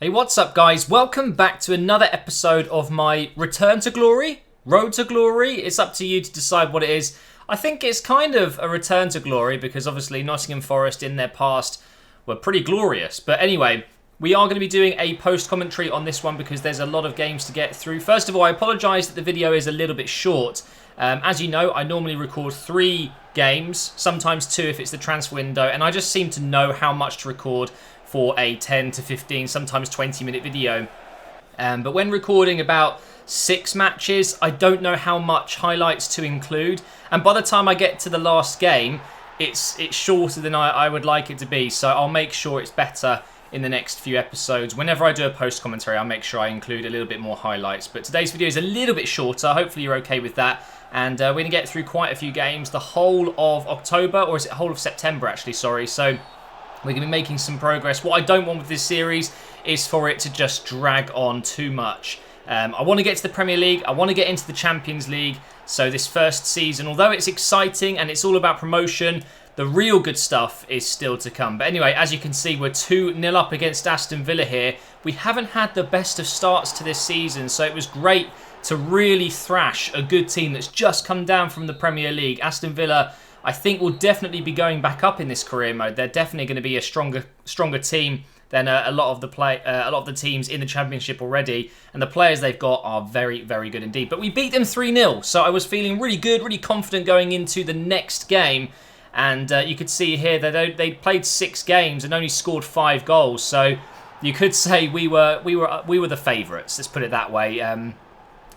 Hey, what's up, guys? Welcome back to another episode of my Return to Glory, Road to Glory. It's up to you to decide what it is. I think it's kind of a return to glory because obviously Nottingham Forest in their past were pretty glorious. But anyway, we are going to be doing a post-commentary on this one because there's a lot of games to get through. First of all, I apologise that the video is a little bit short. As you know, I normally record 3 games, sometimes 2 if it's the transfer window, and I just seem to know how much to record for a 10 to 15, sometimes 20-minute video. But when recording about 6 matches, I don't know how much highlights to include. And by the time I get to the last game, it's shorter than I would like it to be. So I'll make sure it's better in the next few episodes. Whenever I do a post-commentary, I'll make sure I include a little bit more highlights. But today's video is a little bit shorter. Hopefully you're okay with that. And we're going to get through quite a few games. The whole of October, or is it whole of September actually, sorry. So we're going to be making some progress. What I don't want with this series is for it to just drag on too much. I want to get to the Premier League. I want to get into the Champions League. So this first season, although it's exciting and it's all about promotion, the real good stuff is still to come. But anyway, as you can see, we're 2-0 up against Aston Villa here. We haven't had the best of starts to this season, so it was great to really thrash a good team that's just come down from the Premier League. Aston Villa, I think, will definitely be going back up in this career mode. They're definitely going to be a stronger team than a lot of the teams in the Championship already, and the players they've got are very, very good indeed. But we beat them 3-0, so I was feeling really good, really confident going into the next game. And you could see here that they played 6 games and only scored 5 goals. So you could say we were the favourites. Let's put it that way.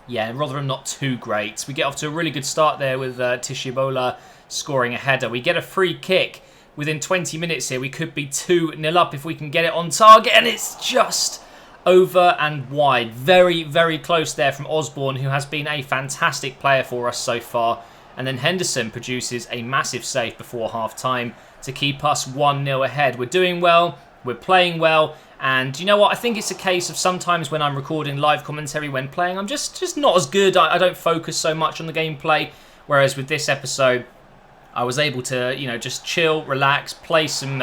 Yeah, Rotherham not too great. We get off to a really good start there with Tishibola scoring a header. We get a free kick within 20 minutes here. We could be 2-0 up if we can get it on target, and it's just over and wide. Very, very close there from Osborne, who has been a fantastic player for us so far. And then Henderson produces a massive save before half-time to keep us 1-0 ahead. We're doing well, we're playing well, and you know what? I think it's a case of sometimes when I'm recording live commentary when playing, I'm just not as good. I don't focus so much on the gameplay, whereas with this episode, I was able to, you know, just chill, relax, play some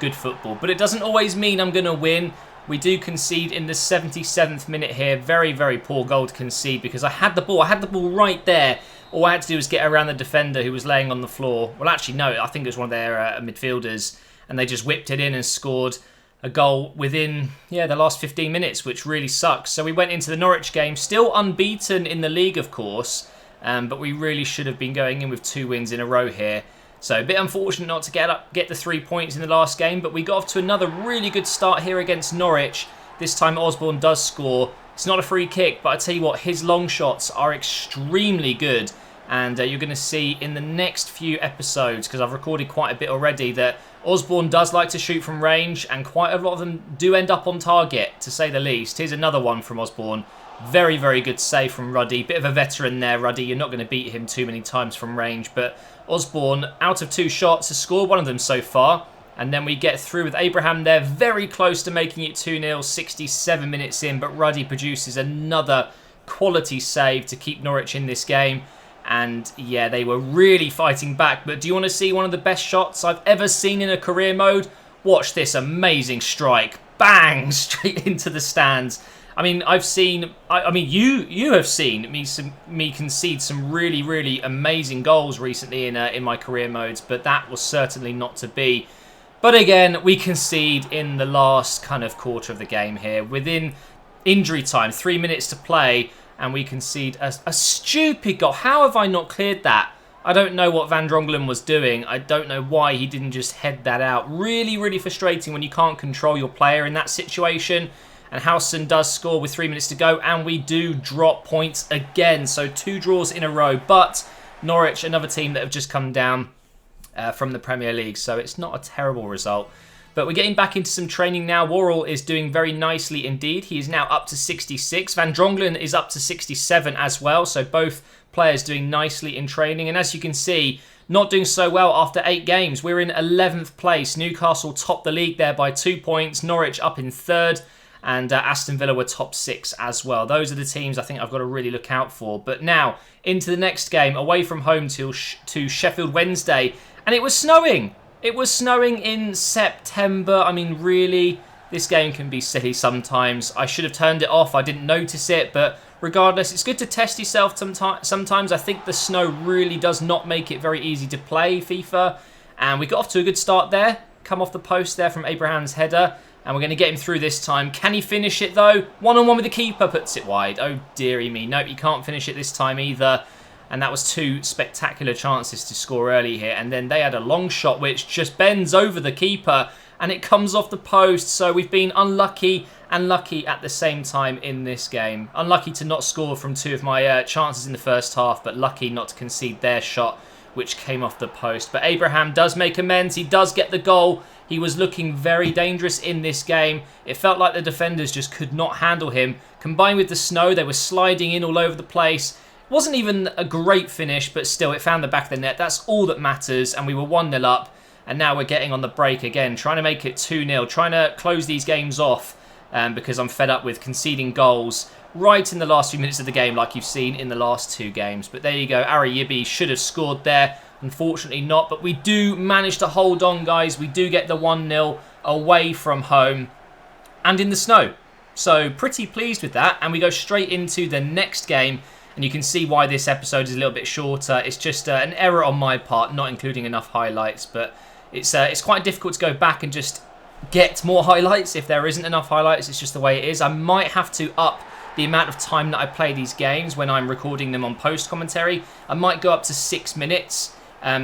good football. But it doesn't always mean I'm going to win. We do concede in the 77th minute here. Very, very poor goal to concede because I had the ball. I had the ball right there. All I had to do was get around the defender who was laying on the floor. Well, actually, no. I think it was one of their midfielders. And they just whipped it in and scored a goal within, the last 15 minutes, which really sucks. So we went into the Norwich game, still unbeaten in the league, of course. But we really should have been going in with 2 wins in a row here. So a bit unfortunate not to get the 3 points in the last game. But we got off to another really good start here against Norwich. This time Osborne does score. It's not a free kick, but I tell you what, his long shots are extremely good. And you're going to see in the next few episodes, because I've recorded quite a bit already, that Osborne does like to shoot from range, and quite a lot of them do end up on target, to say the least. Here's another one from Osborne. Very, very good save from Ruddy. Bit of a veteran there, Ruddy. You're not going to beat him too many times from range. But Osborne, out of 2 shots, has scored one of them so far. And then we get through with Abraham there. Very close to making it 2-0, 67 minutes in. But Ruddy produces another quality save to keep Norwich in this game. And yeah, they were really fighting back. But do you want to see one of the best shots I've ever seen in a career mode? Watch this amazing strike. Bang! Straight into the stands. I mean, you have seen me concede some really, really amazing goals recently in my career modes, but that was certainly not to be. But again, we concede in the last kind of quarter of the game here. Within injury time, 3 minutes to play, and we concede a stupid goal. How have I not cleared that? I don't know what Van Drongelen was doing. I don't know why he didn't just head that out. Really, really frustrating when you can't control your player in that situation. And Howson does score with 3 minutes to go, and we do drop points again. So 2 draws in a row, but Norwich, another team that have just come down from the Premier League, so it's not a terrible result. But we're getting back into some training now. Worrell is doing very nicely indeed. He is now up to 66. Van Drongelen is up to 67 as well, so both players doing nicely in training. And as you can see, not doing so well after 8 games. We're in 11th place. Newcastle topped the league there by 2 points. Norwich up in 3rd. And Aston Villa were top 6 as well. Those are the teams I think I've got to really look out for. But now, into the next game, away from home to Sheffield Wednesday. And it was snowing. It was snowing in September. I mean, really, This game can be silly sometimes. I should have turned it off. I didn't notice it, but regardless, it's good to test yourself sometimes. I think the snow really does not make it very easy to play FIFA. And we got off to a good start there. Come off the post there from Abraham's header. And we're going to get him through this time. Can he finish it, though? One-on-one with the keeper, puts it wide. Oh, dearie me. Nope, he can't finish it this time either. And that was two spectacular chances to score early here. And then they had a long shot, which just bends over the keeper. And it comes off the post. So we've been unlucky and lucky at the same time in this game. Unlucky to not score from two of my chances in the first half, but lucky not to concede their shot, which came off the post. But Abraham does make amends. He does get the goal. He was looking very dangerous in this game. It felt like the defenders just could not handle him. Combined with the snow, they were sliding in all over the place. It wasn't even a great finish, but still, it found the back of the net. That's all that matters, and we were 1-0 up. And now we're getting on the break again, trying to make it 2-0, trying to close these games off because I'm fed up with conceding goals right in the last few minutes of the game like you've seen in the last two games. But there you go, Arayibi should have scored there. Unfortunately not, but we do manage to hold on, guys. We do get the 1-0 away from home and in the snow. So pretty pleased with that. And we go straight into the next game. And you can see why this episode is a little bit shorter. It's just an error on my part, not including enough highlights. But it's quite difficult to go back and just get more highlights if there isn't enough highlights. It's just the way it is. I might have to up the amount of time that I play these games when I'm recording them on post-commentary. I might go up to 6 minutes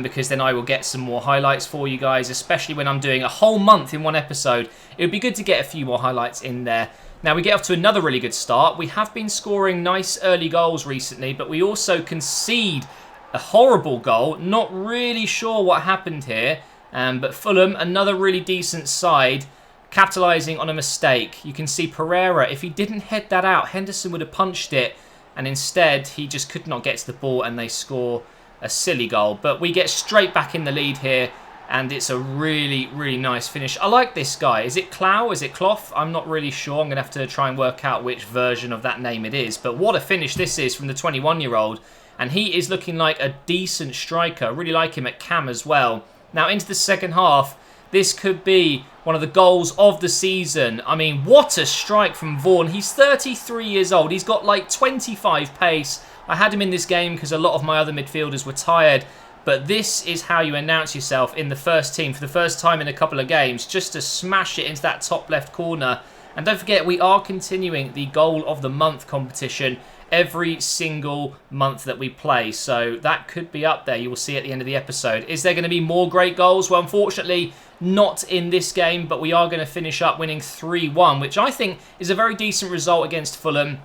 because then I will get some more highlights for you guys, especially when I'm doing a whole month in one episode. It would be good to get a few more highlights in there. Now we get off to another really good start. We have been scoring nice early goals recently, but we also concede a horrible goal. Not really sure what happened here, but Fulham, another really decent side, capitalising on a mistake. You can see Pereira, if he didn't head that out, Henderson would have punched it, and instead he just could not get to the ball and they score a silly goal. But we get straight back in the lead here, and it's a really, really nice finish. I like this guy. Is it Clough? Is it Clough? I'm not really sure. I'm going to have to try and work out which version of that name it is. But what a finish this is from the 21-year-old. And he is looking like a decent striker. I really like him at cam as well. Now into the second half, this could be one of the goals of the season. I mean, what a strike from Vaughan. He's 33 years old. He's got like 25 pace. I had him in this game because a lot of my other midfielders were tired. But this is how you announce yourself in the first team for the first time in a couple of games, just to smash it into that top left corner. And don't forget, we are continuing the goal of the month competition every single month that we play. So that could be up there. You will see at the end of the episode. Is there going to be more great goals? Well, unfortunately, not in this game, but we are going to finish up winning 3-1, which I think is a very decent result against Fulham.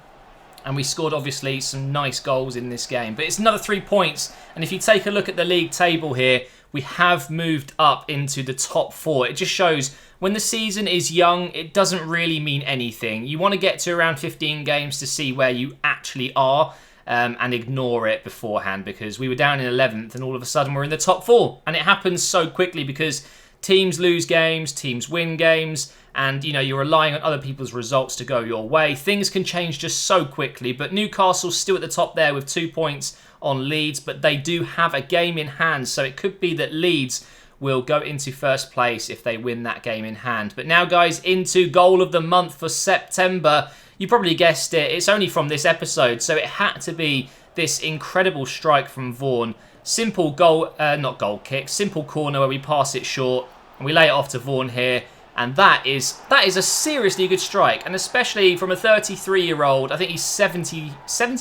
And we scored, obviously, some nice goals in this game. But it's another 3 points. And if you take a look at the league table here, we have moved up into the top 4. It just shows when the season is young, it doesn't really mean anything. You want to get to around 15 games to see where you actually are and ignore it beforehand. Because we were down in 11th and all of a sudden we're in the top 4. And it happens so quickly because teams lose games, teams win games. And, you know, you're relying on other people's results to go your way. Things can change just so quickly. But Newcastle's still at the top there with 2 points on Leeds. But they do have a game in hand. So it could be that Leeds will go into first place if they win that game in hand. But now, guys, into goal of the month for September. You probably guessed it. It's only from this episode. So it had to be this incredible strike from Vaughan. Simple goal, not goal kick. Simple corner where we pass it short. And we lay it off to Vaughan here. And that is a seriously good strike. And especially from a 33-year-old, I think he's 70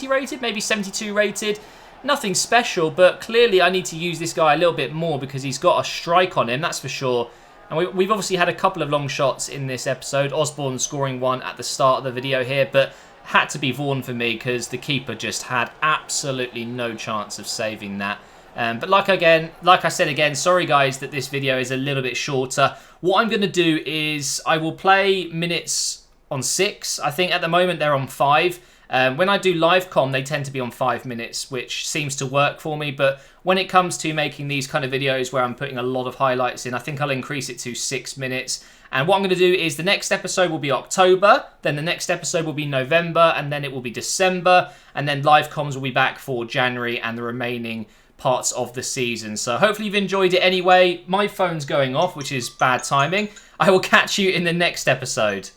rated, maybe 72 rated. Nothing special, but clearly I need to use this guy a little bit more because he's got a strike on him, that's for sure. And we've obviously had a couple of long shots in this episode. Osborne scoring one at the start of the video here, but had to be Vaughan for me because the keeper just had absolutely no chance of saving that. But like I said again, sorry guys that this video is a little bit shorter. What I'm going to do is I will play minutes on 6. I think at the moment they're on 5. When I do live com, they tend to be on 5 minutes, which seems to work for me. But when it comes to making these kind of videos where I'm putting a lot of highlights in, I think I'll increase it to 6 minutes. And what I'm going to do is the next episode will be October, then the next episode will be November, and then it will be December. And then live comms will be back for January and the remaining parts of the season. So hopefully you've enjoyed it anyway. My phone's going off, which is bad timing. I will catch you in the next episode.